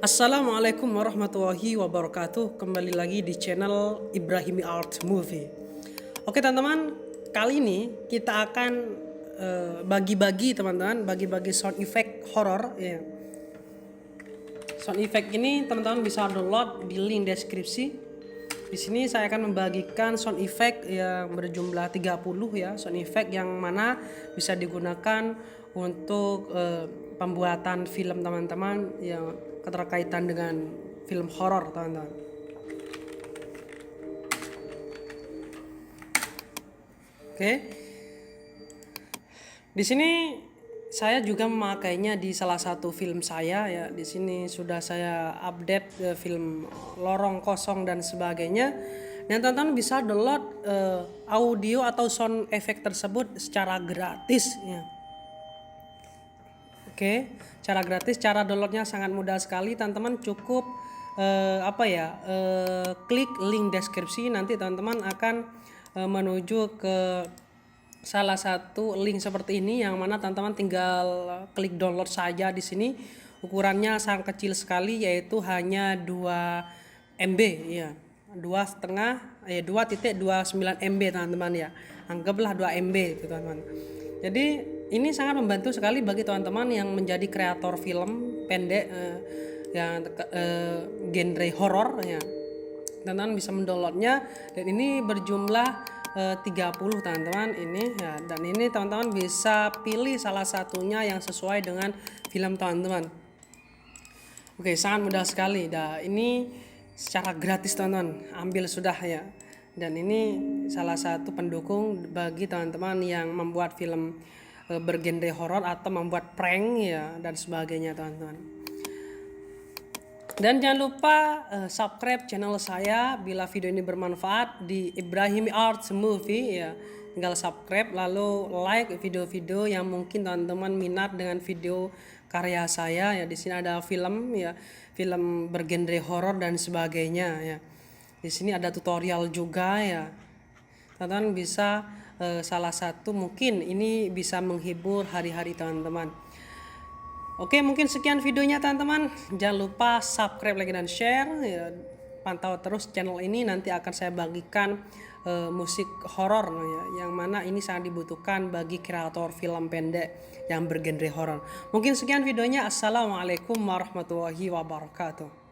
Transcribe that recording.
Assalamualaikum warahmatullahi wabarakatuh. Kembali lagi di channel Ibrahimi Art Movie. Oke teman-teman, kali ini kita akan bagi-bagi teman-teman, bagi-bagi sound effect horor ya. Sound effect ini teman-teman bisa download di link deskripsi. Di sini saya akan membagikan sound effect yang berjumlah 30 ya, sound effect yang mana bisa digunakan untuk pembuatan film teman-teman yang keterkaitan dengan film horor teman-teman. Oke. Di sini saya juga memakainya di salah satu film saya ya. Di sini sudah saya update film Lorong Kosong dan sebagainya. Dan teman-teman bisa download audio atau sound effect tersebut secara gratis ya. Oke, cara gratis, cara downloadnya sangat mudah sekali. Teman-teman cukup klik link deskripsi, nanti teman-teman akan menuju ke salah satu link seperti ini yang mana teman-teman tinggal klik download saja di sini. Ukurannya sangat kecil sekali, yaitu hanya 2 MB ya. 2,29 MB teman-teman ya. Anggaplah 2 MB gitu teman-teman. Jadi ini sangat membantu sekali bagi teman-teman yang menjadi kreator film pendek yang genre horor ya. Teman-teman bisa mendownloadnya dan ini berjumlah 30 teman-teman ini ya, dan ini teman-teman bisa pilih salah satunya yang sesuai dengan film teman-teman. Oke, sangat mudah sekali. Nah, ini secara gratis teman-teman, ambil sudah ya. Dan ini salah satu pendukung bagi teman-teman yang membuat film bergenre horor atau membuat prank ya dan sebagainya teman-teman. Dan jangan lupa subscribe channel saya bila video ini bermanfaat di Ibrahimi Art Movie ya. Tinggal subscribe lalu like video-video yang mungkin teman-teman minat dengan video karya saya ya. Di sini ada film ya, film bergenre horor dan sebagainya ya. Di sini ada tutorial juga ya. Teman-teman bisa salah satu mungkin ini bisa menghibur hari-hari teman-teman. Oke, mungkin sekian videonya teman-teman. Jangan lupa subscribe, like, dan share ya. Pantau terus channel ini, nanti akan saya bagikan musik horor ya, yang mana ini sangat dibutuhkan bagi kreator film pendek yang bergenre horor. Mungkin sekian videonya. Assalamualaikum warahmatullahi wabarakatuh.